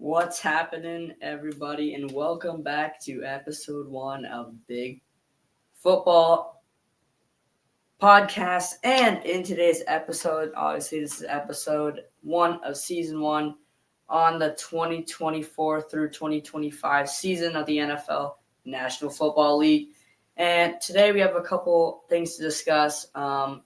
What's happening, everybody, and welcome back to episode 1 of Big Football Podcast. And in today's episode, obviously, this is episode 1 of season 1 on the 2024 through 2025 season of the NFL National Football League. And today we have a couple things to discuss. We're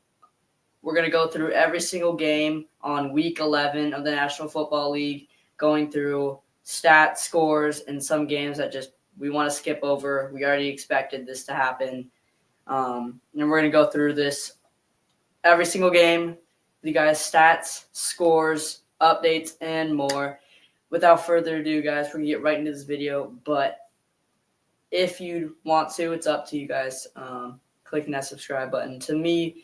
going to go through every single game on week 11 of the National Football League, going through stats, scores, and some games that just we want to skip over. We already expected this to happen. And we're going to go through this every single game, you guys' stats, scores, updates, and more. Without further ado, guys, we're going to get right into this video. But if you want to, it's up to you guys. Clicking that subscribe button. To me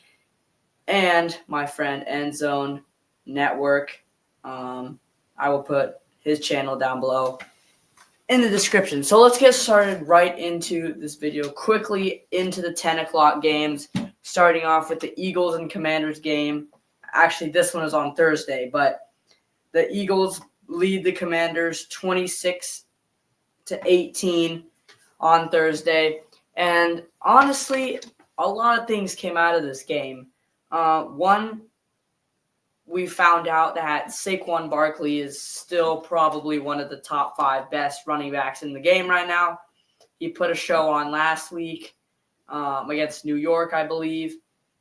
and my friend endzonenetwork, I will put his channel down below in the description. So let's get started right into this video. Quickly into the 10 o'clock games, starting off with the Eagles and Commanders game. Actually, this one is on Thursday, but the Eagles lead the Commanders 26-18 on Thursday. And honestly, a lot of things came out of this game. One, we found out that Saquon Barkley is still probably one of the top 5 best running backs in the game right now. He put a show on last week against New York, I believe,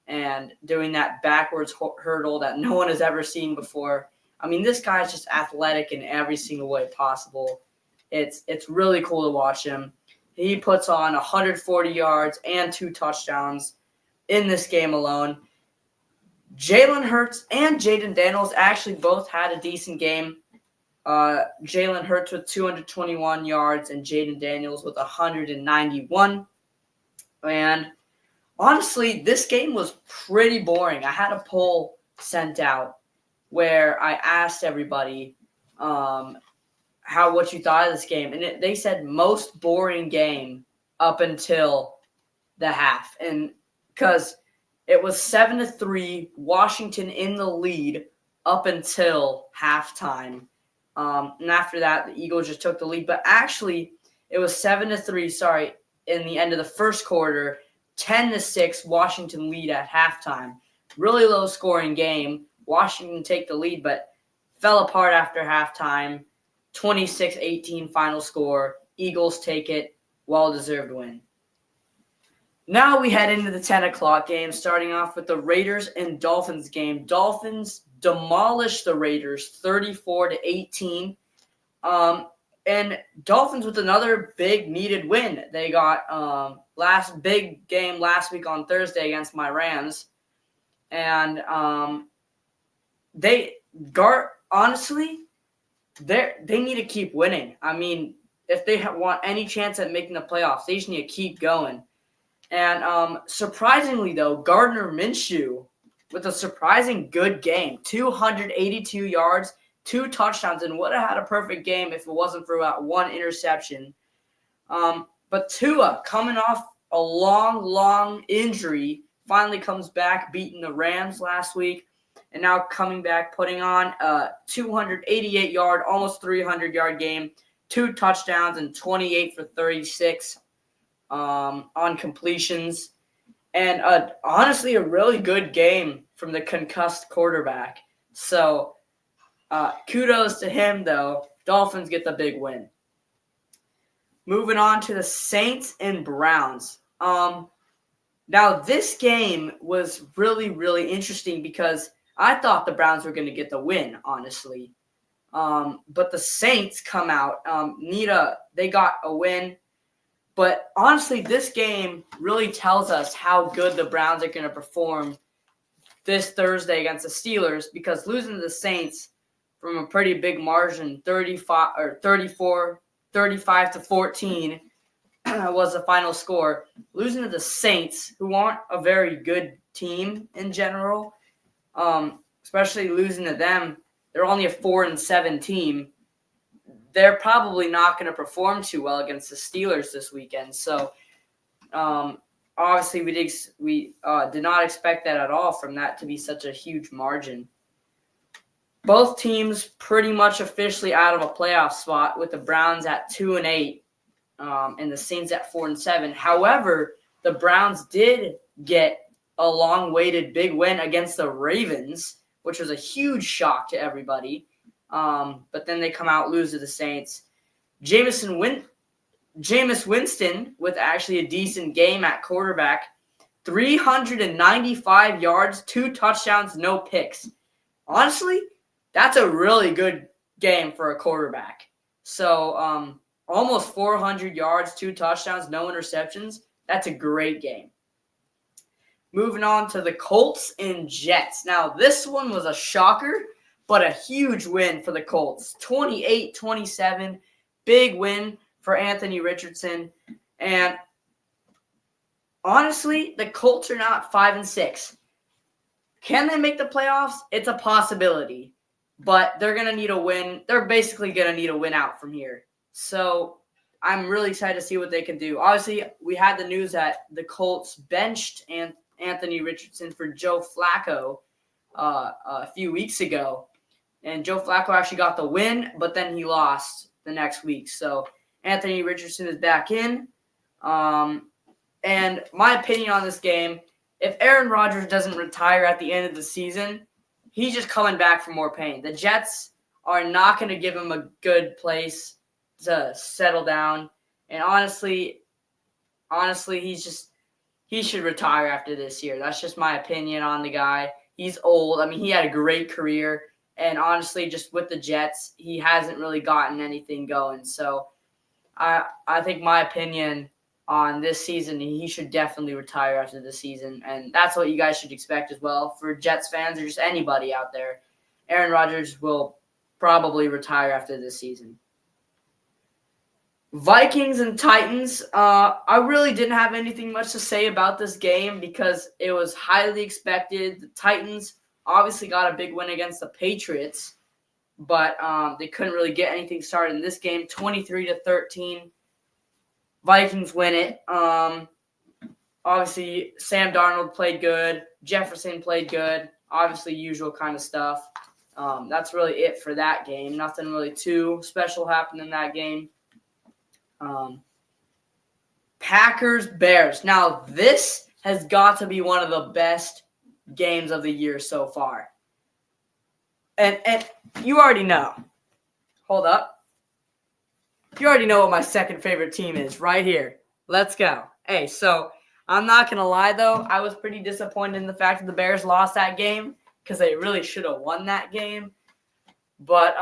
and doing that backwards hurdle that no one has ever seen before. I mean, this guy's just athletic in every single way possible. It's really cool to watch him. He puts on 140 yards and 2 touchdowns in this game alone. Jalen Hurts and Jaden Daniels actually both had a decent game. Jalen Hurts with 221 yards and Jaden Daniels with 191. And honestly, this game was pretty boring. I had a poll sent out where I asked everybody what you thought of this game. And they said most boring game up until the half. And because it was 7-3, Washington in the lead up until halftime. And after that, the Eagles just took the lead. But actually, it was 7-3, in the end of the first quarter, 10-6, Washington lead at halftime. Really low-scoring game. Washington take the lead, but fell apart after halftime. 26-18 final score. Eagles take it. Well-deserved win. Now we head into the 10 o'clock game, starting off with the Raiders and Dolphins game. Dolphins demolished the Raiders 34-18. And Dolphins with another big needed win. They got last big game last week on Thursday against my Rams. And honestly, they need to keep winning. I mean, if they want any chance at making the playoffs, they just need to keep going. And surprisingly, though, Gardner Minshew with a surprising good game. 282 yards, 2 touchdowns, and would have had a perfect game if it wasn't for that 1 interception. But Tua, coming off a long injury, finally comes back, beating the Rams last week, and now coming back, putting on a 288-yard, almost 300-yard game, 2 touchdowns, and 28 for 36. On completions, and honestly a really good game from the concussed quarterback. So kudos to him, though. Dolphins get the big win. Moving on to the Saints and Browns. Now this game was really interesting because I thought the Browns were going to get the win, honestly. But the Saints come out. They got a win. But honestly, this game really tells us how good the Browns are going to perform this Thursday against the Steelers, because losing to the Saints from a pretty big margin, 35-14 was the final score. Losing to the Saints, who aren't a very good team in general, especially losing to them, they're only a 4-7 team. They're probably not going to perform too well against the Steelers this weekend. So, obviously, we did not expect that at all from that to be such a huge margin. both teams pretty much officially out of a playoff spot, with the Browns at 2-8 and the Saints at 4-7. However, the Browns did get a long-awaited big win against the Ravens, which was a huge shock to everybody. But then they come out, lose to the Saints. Jameis Winston with actually a decent game at quarterback. 395 yards, 2 touchdowns, no picks. Honestly, that's a really good game for a quarterback. So almost 400 yards, 2 touchdowns, no interceptions. That's a great game. Moving on to the Colts and Jets. Now, this one was a shocker, but a huge win for the Colts. 28-27, big win for Anthony Richardson. And honestly, the Colts are now at 5-6. Can they make the playoffs? It's a possibility, but they're going to need a win. They're basically going to need a win out from here. So I'm really excited to see what they can do. Obviously, we had the news that the Colts benched Anthony Richardson for Joe Flacco a few weeks ago. And Joe Flacco actually got the win, but then he lost the next week. So Anthony Richardson is back in. And my opinion on this game, if Aaron Rodgers doesn't retire at the end of the season, he's just coming back for more pain. The Jets are not going to give him a good place to settle down. And honestly, he should retire after this year. That's just my opinion on the guy. He's old. I mean, he had a great career. And honestly, just with the Jets, he hasn't really gotten anything going. So I think my opinion on this season, he should definitely retire after this season. And that's what you guys should expect as well. For Jets fans or just anybody out there, Aaron Rodgers will probably retire after this season. Vikings and Titans, I really didn't have anything much to say about this game because it was highly expected. The Titans obviously got a big win against the Patriots, but they couldn't really get anything started in this game. 23-13. Vikings win it. Obviously, Sam Darnold played good. Jefferson played good. Obviously, usual kind of stuff. That's really it for that game. Nothing really too special happened in that game. Packers, Bears. Now, this has got to be one of the best games of the year so far. And you already know. Hold up. You already know what my second favorite team is right here. Let's go. Hey, so I'm not going to lie, though. I was pretty disappointed in the fact that the Bears lost that game because they really should have won that game. But,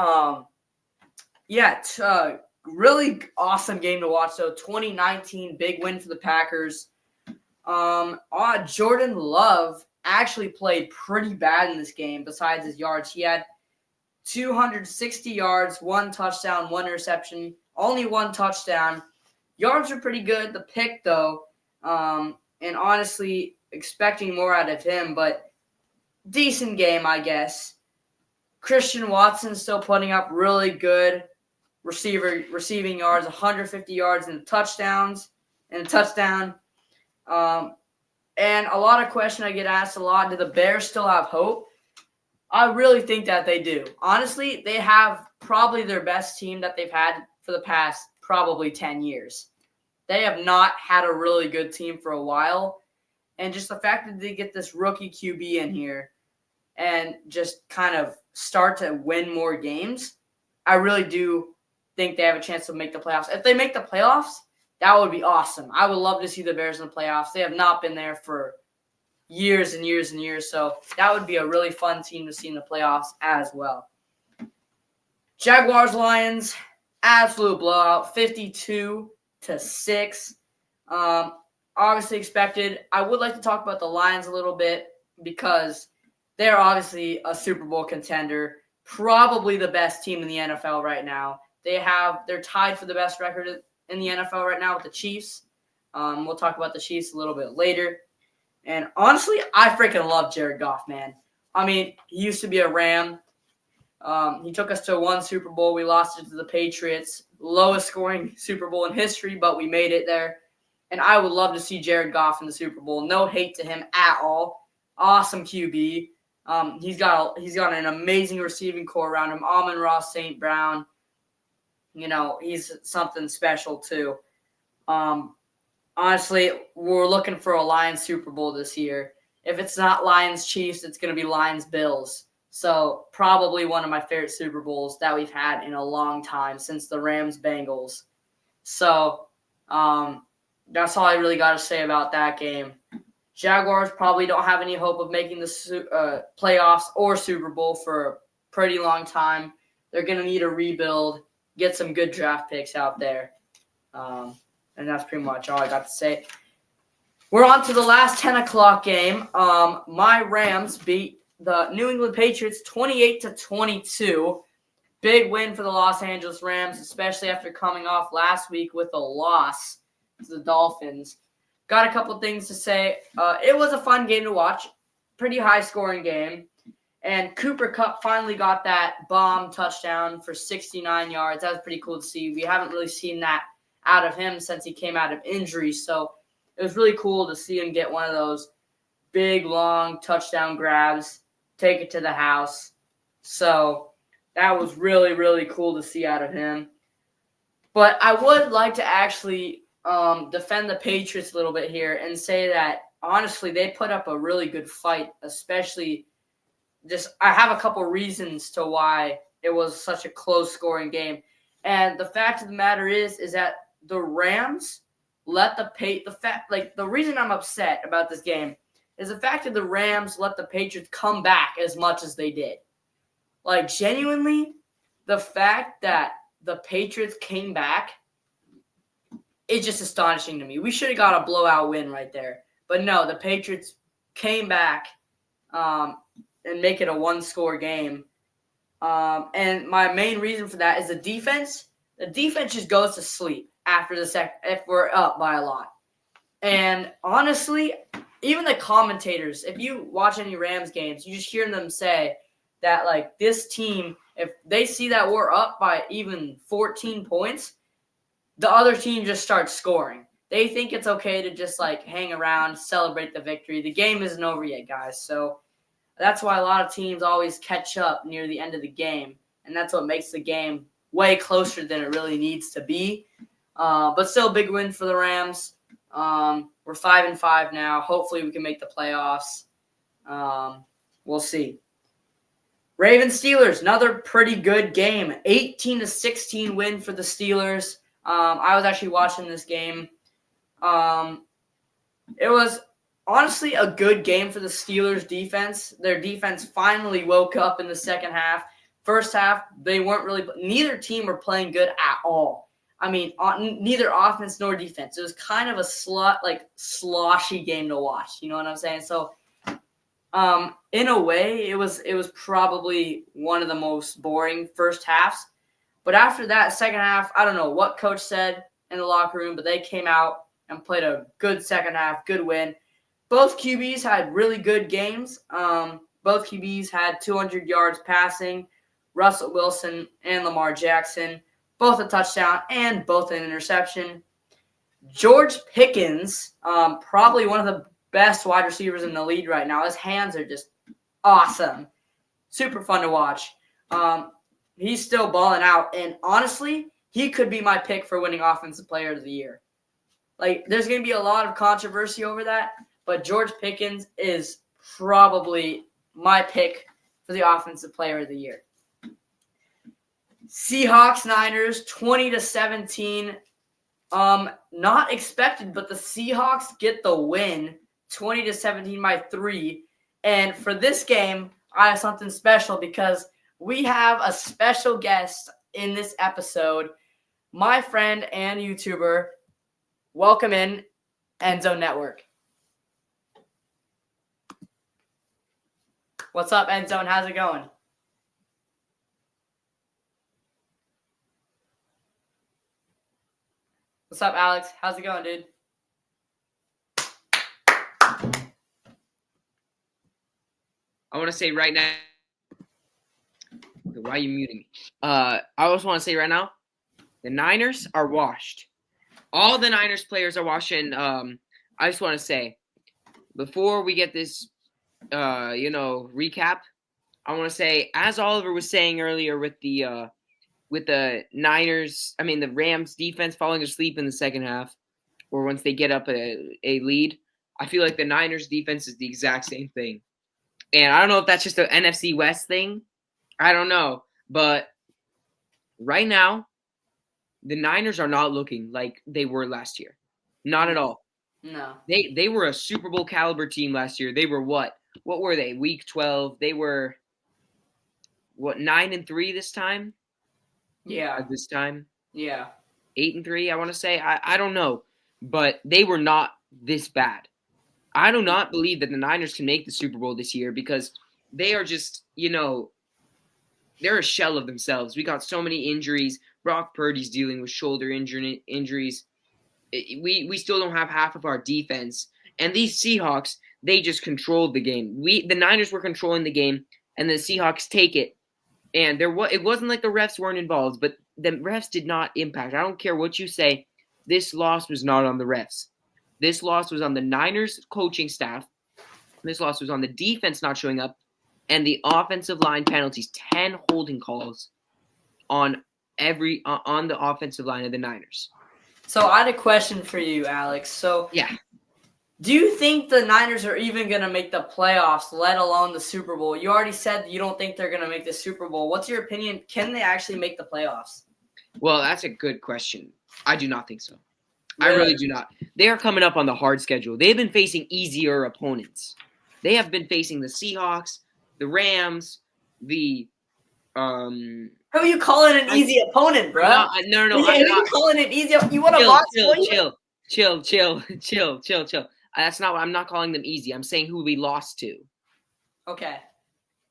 really awesome game to watch, though. 2019, big win for the Packers. Jordan Love actually played pretty bad in this game besides his yards. He had 260 yards, 1 touchdown, 1 interception, only 1 touchdown. Yards are pretty good. The pick, though, and honestly, expecting more out of him, but decent game, I guess. Christian Watson still putting up really good receiving yards, 150 yards and touchdown. And a lot of questions I get asked a lot, do the Bears still have hope? I really think that they do. Honestly, they have probably their best team that they've had for the past probably 10 years. They have not had a really good team for a while. And just the fact that they get this rookie QB in here and just kind of start to win more games, I really do think they have a chance to make the playoffs. If they make the playoffs, that would be awesome. I would love to see the Bears in the playoffs. They have not been there for years and years and years, so that would be a really fun team to see in the playoffs as well. Jaguars-Lions, absolute blowout, 52-6. Obviously expected. I would like to talk about the Lions a little bit because they're obviously a Super Bowl contender, probably the best team in the NFL right now. They're tied for the best record in the NFL right now with the Chiefs. We'll talk about the Chiefs a little bit later. And honestly, I freaking love Jared Goff, man. I mean, he used to be a Ram. He took us to 1 Super Bowl. We lost it to the Patriots. Lowest scoring Super Bowl in history, but we made it there. And I would love to see Jared Goff in the Super Bowl. No hate to him at all. Awesome QB. He's got an amazing receiving core around him. Amon-Ra St. Brown, he's something special too. Honestly, we're looking for a Lions Super Bowl this year. If it's not Lions Chiefs, it's going to be Lions Bills. So probably one of my favorite Super Bowls that we've had in a long time since the Rams Bengals. So that's all I really got to say about that game. Jaguars probably don't have any hope of making the playoffs or Super Bowl for a pretty long time. They're going to need a rebuild, get some good draft picks out there. And that's pretty much all I got to say. We're on to the last 10 o'clock game. My Rams beat the New England Patriots 28-22. Big win for the Los Angeles Rams, especially after coming off last week with a loss to the Dolphins. Got a couple things to say. It was a fun game to watch. Pretty high-scoring game. And Cooper Kupp finally got that bomb touchdown for 69 yards. That was pretty cool to see. We haven't really seen that out of him since he came out of injury. So it was really cool to see him get one of those big, long touchdown grabs, take it to the house. So that was really, really cool to see out of him. But I would like to actually defend the Patriots a little bit here and say that, honestly, they put up a really good fight, especially I have a couple reasons to why it was such a close-scoring game. And the fact of the matter is that the Rams let the reason I'm upset about this game is the fact that the Rams let the Patriots come back as much as they did. Like, genuinely, the fact that the Patriots came back is just astonishing to me. We should have got a blowout win right there. But no, the Patriots came back and make it a one-score game. And my main reason for that is the defense. The defense just goes to sleep after if we're up by a lot. And honestly, even the commentators, if you watch any Rams games, you just hear them say that, like, this team, if they see that we're up by even 14 points, the other team just starts scoring. They think it's okay to just, like, hang around, celebrate the victory. The game isn't over yet, guys. So that's why a lot of teams always catch up near the end of the game. And that's what makes the game way closer than it really needs to be. But still a big win for the Rams. We're 5-5 now. Hopefully we can make the playoffs. We'll see. Ravens-Steelers, another pretty good game. 18-16 win for the Steelers. I was actually watching this game. It was honestly a good game for the Steelers defense. Their defense finally woke up in the second half. First half, neither team were playing good at all. I mean, neither offense nor defense. It was kind of a sloshy game to watch. You know what I'm saying? So, in a way, it was probably one of the most boring first halves. But after that second half, I don't know what coach said in the locker room, but they came out and played a good second half, good win. Both QBs had really good games. Both QBs had 200 yards passing. Russell Wilson and Lamar Jackson, both a touchdown and both an interception. George Pickens, probably one of the best wide receivers in the league right now. His hands are just awesome. Super fun to watch. He's still balling out. And honestly, he could be my pick for winning Offensive Player of the Year. Like, there's going to be a lot of controversy over that, but George Pickens is probably my pick for the Offensive Player of the Year. Seahawks-Niners, 20-17. Not expected, but the Seahawks get the win, 20-17 by 3. And for this game, I have something special because we have a special guest in this episode, my friend and YouTuber. Welcome in, Endzone Network. What's up, Endzone? How's it going? What's up, Alex? How's it going, dude? I want to say right now. Why are you muting me? I also want to say right now, the Niners are washed. All the Niners players are washed. And I just want to say, before we get this recap, I want to say, as Oliver was saying earlier with the the Rams defense falling asleep in the second half, or once they get up a lead, I feel like the Niners defense is the exact same thing. And I don't know if that's just an NFC West thing. I don't know. But right now, the Niners are not looking like they were last year. Not at all. No. They were a Super Bowl caliber team last year. They were what? What were they? Week 12. They were what, 9-3 this time? Yeah. This time? Yeah. 8-3, I want to say. I don't know. But they were not this bad. I do not believe that the Niners can make the Super Bowl this year because they are just, they're a shell of themselves. We got so many injuries. Brock Purdy's dealing with shoulder injuries. We still don't have half of our defense. And these Seahawks, they just controlled the game. The Niners were controlling the game, and the Seahawks take it. And it wasn't like the refs weren't involved, but the refs did not impact. I don't care what you say. This loss was not on the refs. This loss was on the Niners coaching staff. This loss was on the defense not showing up, and the offensive line penalties. 10 holding calls on the offensive line of the Niners. So I had a question for you, Alex. So yeah, do you think the Niners are even going to make the playoffs, let alone the Super Bowl? You already said you don't think they're going to make the Super Bowl. What's your opinion? Can they actually make the playoffs? Well, that's a good question. I do not think so. Really? I really do not. They are coming up on the hard schedule. They've been facing easier opponents. They have been facing the Seahawks, the Rams, the Who are you calling an easy opponent, bro? No. I'm not calling it easy. You want to box? Chill. That's not what I'm not calling them easy. I'm saying who we lost to. Okay.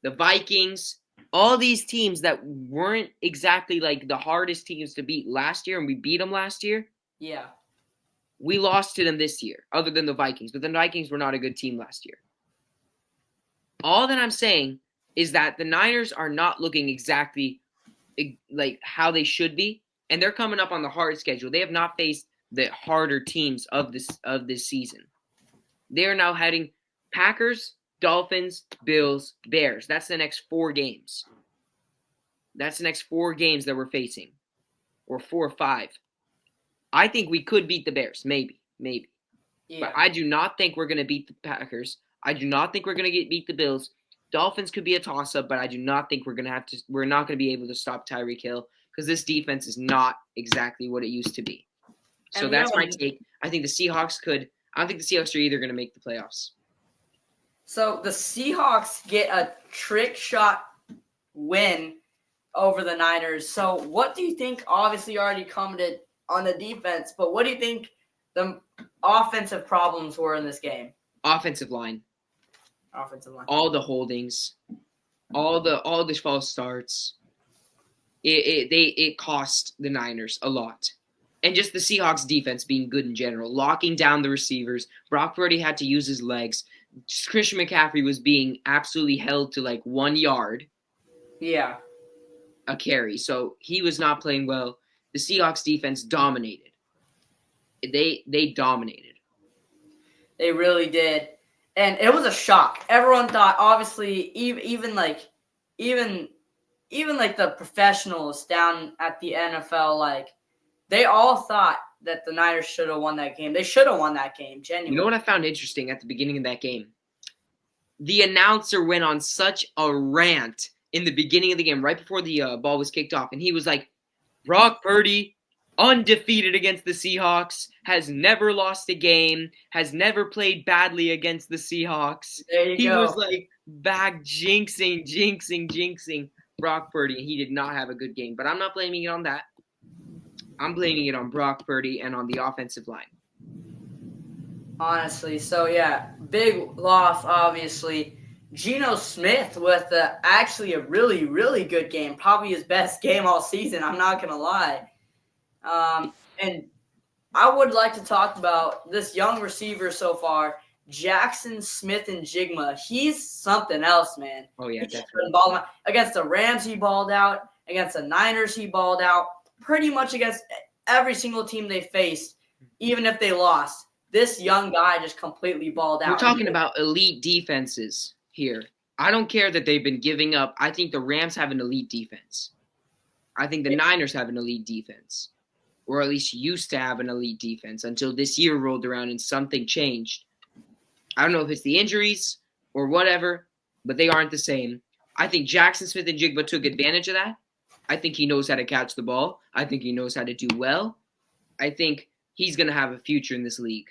The Vikings, all these teams that weren't exactly like the hardest teams to beat last year, and we beat them last year. Yeah. We lost to them this year, other than the Vikings. But the Vikings were not a good team last year. All that I'm saying is that the Niners are not looking exactly like how they should be, and they're coming up on the hard schedule. They have not faced the harder teams of this season. They are now heading Packers, Dolphins, Bills, Bears. That's the next 4 games. That's the next 4 games that we're facing, or 4 or 5. I think we could beat the Bears, maybe. Yeah. But I do not think we're going to beat the Packers. I do not think we're going to beat the Bills. Dolphins could be a toss-up, but I do not think we're not going to be able to stop Tyreek Hill because this defense is not exactly what it used to be. So that's my take. I think the Seahawks I don't think the Seahawks are either going to make the playoffs. So the Seahawks get a trick shot win over the Niners. So what do you think? Obviously, you already commented on the defense, but what do you think the offensive problems were in this game? Offensive line. All the holdings, all the false starts. It cost the Niners a lot. And just the Seahawks defense being good in general, locking down the receivers. Brock Purdy had to use his legs. Christian McCaffrey was being absolutely held to like 1 yard. Yeah. A carry. So he was not playing well. The Seahawks defense dominated. They dominated. They really did. And it was a shock. Everyone thought, obviously, even the professionals down at the NFL, they all thought that the Niners should have won that game. They should have won that game, genuinely. You know what I found interesting at the beginning of that game? The announcer went on such a rant in the beginning of the game, right before the ball was kicked off, and he was like, Brock Purdy, undefeated against the Seahawks, has never lost a game, has never played badly against the Seahawks. There you go. He was like back jinxing Brock Purdy, and he did not have a good game. But I'm not blaming it on that. I'm blaming it on Brock Purdy and on the offensive line. Honestly, so yeah, big loss, obviously. Geno Smith with actually a really, really good game. Probably his best game all season, I'm not going to lie. And I would like to talk about this young receiver so far, Jackson Smith-Njigba. He's something else, man. Oh, yeah, definitely. Against the Rams, he balled out. Against the Niners, he balled out. Pretty much against every single team they faced, even if they lost. This young guy just completely balled out. We're talking about elite defenses. here. I don't care that they've been giving up. I think the Rams have an elite defense. I think the Niners have an elite defense, or at least used to have an elite defense until this year rolled around and something changed. I don't know if it's the injuries or whatever, but they aren't the same. I think Jackson Smith and Jigba took advantage of that. I think he knows how to catch the ball. I think he knows how to do well. I think he's going to have a future in this league.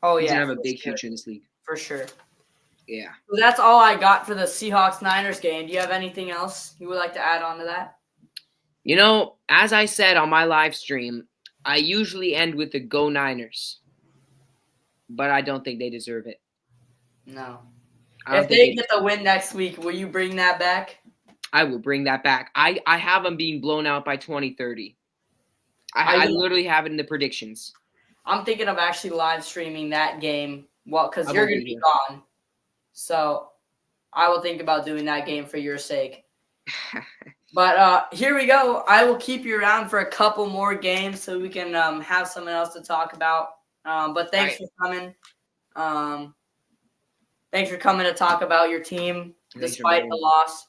Oh, He's yeah. going to have a big future in this league. For sure. Yeah. So that's all I got for the Seahawks-Niners game. Do you have anything else you would like to add on to that? You know, as I said on my live stream, I usually end with the Go Niners. But I don't think they deserve it. No. If they get the win next week, will you bring that back? I will bring that back. I have them being blown out by 20-30. I literally have it in the predictions. I'm thinking of actually live streaming that game. Well, because you're going to be gone. So I will think about doing that game for your sake. But here we go. I will keep you around for a couple more games so we can have something else to talk about. But thanks for coming. Thanks for coming to talk about your team despite the loss.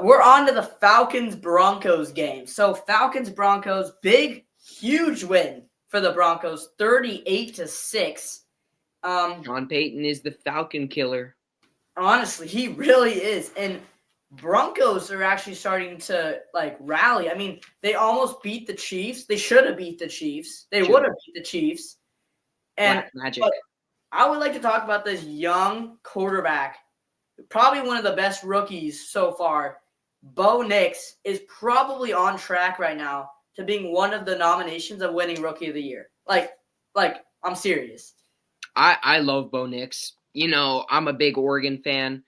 We're on to the Falcons-Broncos game. So Falcons-Broncos, big, huge win for the Broncos, 38-6. Sean Payton is the Falcon killer. Honestly, he really is. And Broncos are actually starting to rally. I mean, they almost beat the Chiefs. They should have beat the Chiefs. They would have beat the Chiefs. And Black magic. I would like to talk about this young quarterback, probably one of the best rookies so far. Bo Nix is probably on track right now to being one of the nominations of winning Rookie of the Year. Like I'm serious. I love Bo Nix. You know, I'm a big Oregon fan.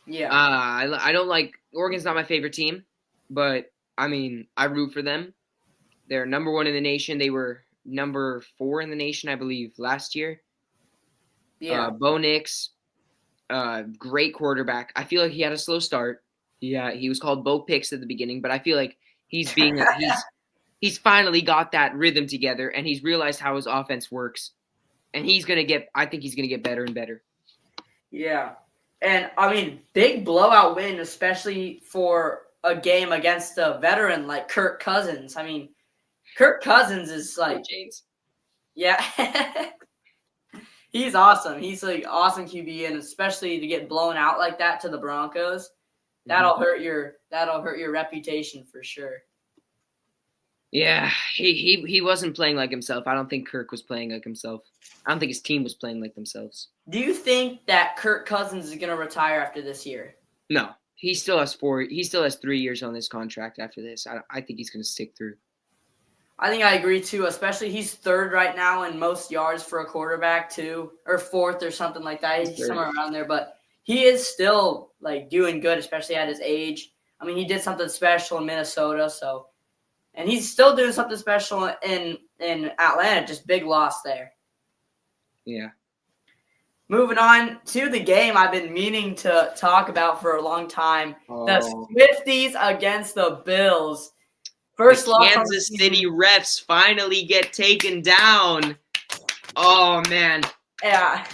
Yeah. I don't like – Oregon's not my favorite team, but, I mean, I root for them. They're number 1 in the nation. They were number 4 in the nation, I believe, last year. Yeah. Bo Nix, great quarterback. I feel like he had a slow start. Yeah, he was called Bo Picks at the beginning, but I feel like he's finally got that rhythm together, and he's realized how his offense works. And I think he's going to get better and better. Yeah. And, I mean, big blowout win, especially for a game against a veteran like Kirk Cousins. I mean, Kirk Cousins is James. Yeah. He's awesome. He's awesome QB, and especially to get blown out like that to the Broncos, that'll hurt your reputation for sure. Yeah, he wasn't playing like himself. I don't think Kirk was playing like himself. I don't think his team was playing like themselves. Do you think that Kirk Cousins is going to retire after this year? No, he still has 3 years on this contract after this. I think he's going to stick through. I think I agree too, especially he's 3rd right now in most yards for a quarterback too, or 4th or something like that. He's somewhere around there, but he is still doing good, especially at his age. I mean, he did something special in Minnesota, and he's still doing something special in Atlanta. Just big loss there. Yeah. Moving on to the game I've been meaning to talk about for a long time. The Swifties against the Bills. First loss. Kansas City refs finally get taken down. Oh, man. Yeah.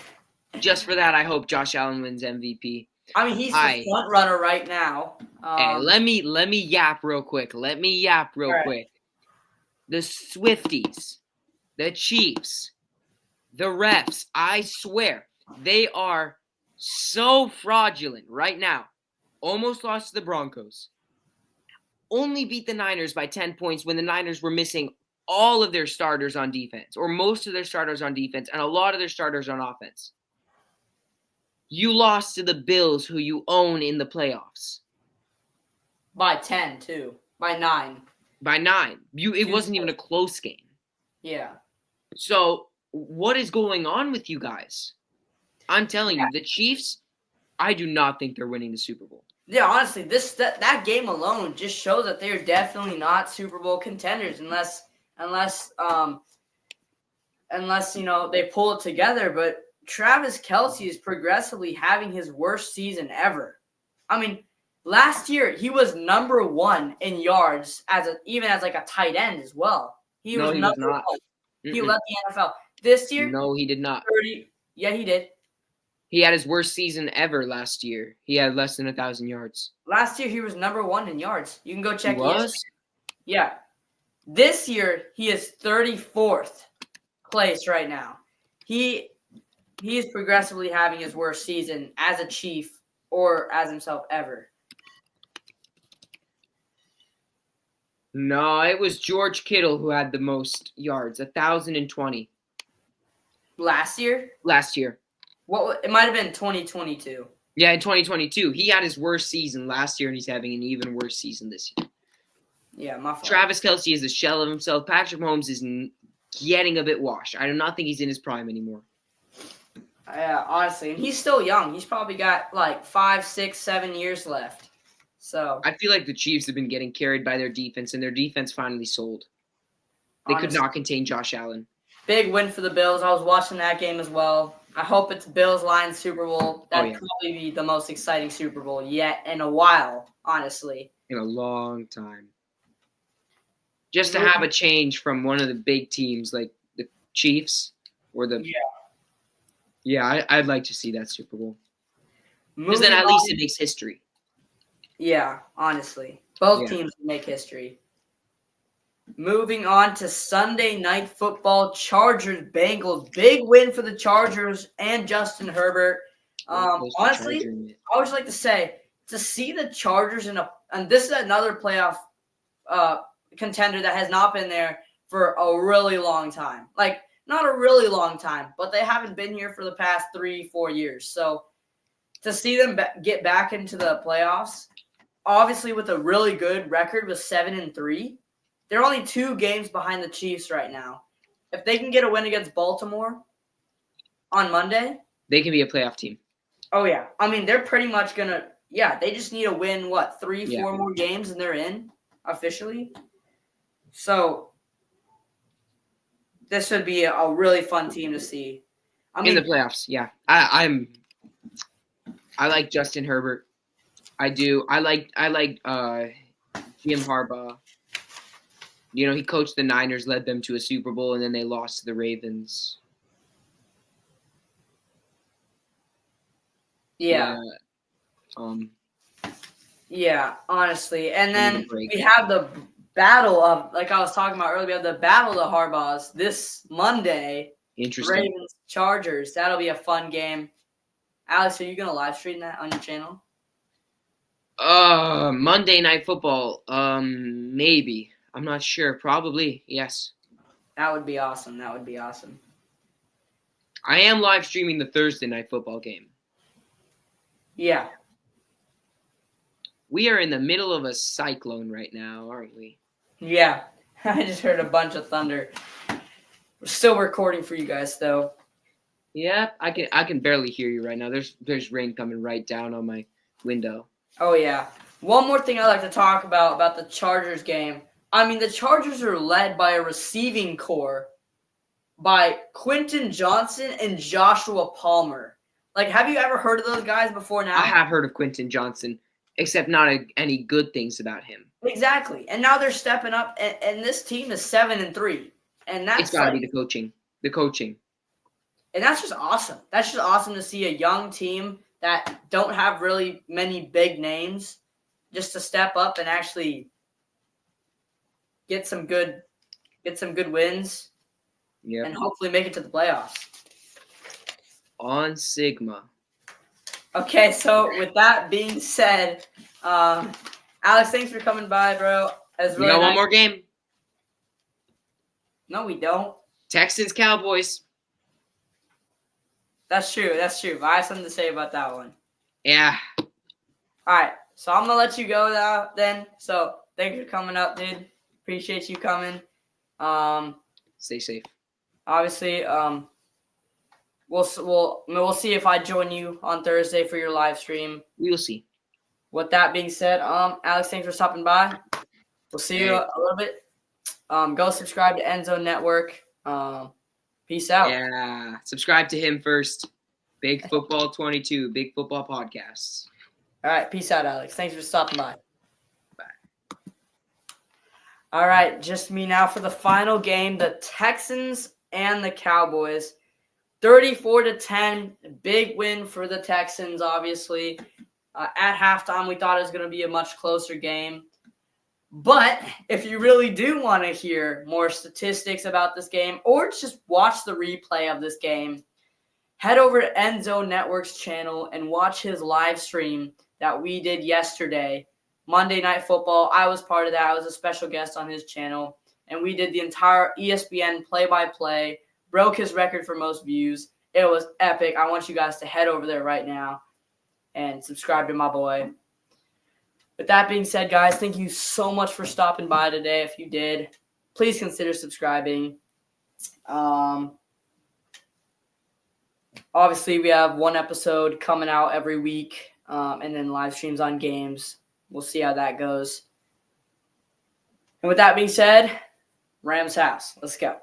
Just for that, I hope Josh Allen wins MVP. I mean, he's the front runner right now. Hey, let me yap real quick. Quick. The Swifties, the Chiefs, the refs, I swear, they are so fraudulent right now. Almost lost to the Broncos. Only beat the Niners by 10 points when the Niners were missing all of their starters on defense, or most of their starters on defense, and a lot of their starters on offense. You lost to the Bills, who you own in the playoffs. By 10, too. By 9. By 9. It wasn't even a close game. Yeah. So, what is going on with you guys? I'm telling you, the Chiefs, I do not think they're winning the Super Bowl. Yeah, honestly, that game alone just shows that they're definitely not Super Bowl contenders unless they pull it together. But Travis Kelce is progressively having his worst season ever. I mean, last year he was number 1 in yards even as a tight end as well. He was number 1. He led the NFL. This year, no, he did not. 30. Yeah, he did. He had his worst season ever last year. He had less than 1,000 yards. Last year, he was number 1 in yards. You can go He check was? Yeah. This year, he is 34th place right now. He is progressively having his worst season as a Chief or as himself ever. No, it was George Kittle who had the most yards, 1,020 Last year? last year. It might have been 2022. Yeah, in 2022. He had his worst season last year, and he's having an even worse season this year. Yeah, my fault. Travis Kelce is a shell of himself. Patrick Mahomes is getting a bit washed. I do not think he's in his prime anymore. Yeah, honestly. And he's still young. He's probably got like 5, 6, 7 years left. So I feel like the Chiefs have been getting carried by their defense, and their defense finally sold. They could not contain Josh Allen. Big win for the Bills. I was watching that game as well. I hope it's Bills-Lions Super Bowl. That'd probably be the most exciting Super Bowl yet in a while, honestly. In a long time. Just to have a change from one of the big teams like the Chiefs or the I'd like to see that Super Bowl. Because then at least it makes history. Yeah, honestly. Both teams make history. Moving on to Sunday Night Football, Chargers Bengals. Big win for the Chargers and Justin Herbert. Honestly, I always like to say, to see the Chargers and this is another playoff contender that has not been there for a really long time. Like, not a really long time, but they haven't been here for the past 3-4 years. So to see them get back into the playoffs, obviously with a really good record with 7-3, they're only 2 games behind the Chiefs right now. If they can get a win against Baltimore on Monday, they can be a playoff team. Oh, yeah. I mean, they're pretty much going to – they just need to win, 3-4 more games and they're in officially. So this would be a really fun team to see. I mean, in the playoffs, yeah. I like Justin Herbert. I do. I like Jim Harbaugh. You know, he coached the Niners, led them to a Super Bowl, and then they lost to the Ravens. Yeah. Yeah, honestly. And then we have the battle of, like I was talking about earlier, we have the battle of the Harbaughs this Monday. Interesting. Ravens, Chargers. That'll be a fun game. Alex, are you going to live stream that on your channel? Monday Night Football. Maybe. I'm not sure. Probably, yes. That would be awesome. I am live streaming the Thursday Night Football game. Yeah. We are in the middle of a cyclone right now, aren't we? Yeah. I just heard a bunch of thunder. We're still recording for you guys, though. Yeah, I can barely hear you right now. There's rain coming right down on my window. Oh, yeah. One more thing I'd like to talk about the Chargers game. I mean, the Chargers are led by a receiving core by Quentin Johnson and Joshua Palmer. Like, have you ever heard of those guys before now? I have heard of Quentin Johnson, except not any good things about him. Exactly. And now they're stepping up, and this team is 7-3. And that's it's got to be the coaching. The coaching. And that's just awesome. That's just awesome to see a young team that don't have really many big names just to step up and actually get some good wins. Yeah. And hopefully make it to the playoffs. On Sigma. Okay, so with that being said, Alex, thanks for coming by, bro. Really we got one more game. No, we don't. Texans, Cowboys. That's true. But I have something to say about that one. Yeah. All right, so I'm going to let you go now then. So thanks for coming up, dude. Appreciate you coming. Stay safe. Obviously, we'll see if I join you on Thursday for your live stream. We will see. With that being said, Alex, thanks for stopping by. We'll see you a little bit. Go subscribe to Endzone Network. Peace out. Yeah, subscribe to him first. Big Football 22, Big Football Podcasts. All right, peace out, Alex. Thanks for stopping by. All right, just me now for the final game, the Texans and the Cowboys. 34-10, big win for the Texans, obviously. At halftime, we thought it was going to be a much closer game. But if you really do want to hear more statistics about this game or just watch the replay of this game, head over to Endzone Network's channel and watch his live stream that we did yesterday, Monday Night Football. I was part of that. I was a special guest on his channel, and we did the entire ESPN play-by-play, broke his record for most views. It was epic. I want you guys to head over there right now and subscribe to my boy. With that being said, guys, thank you so much for stopping by today. If you did, please consider subscribing. Obviously, we have one episode coming out every week, and then live streams on games. We'll see how that goes. And with that being said, Rams house. Let's go.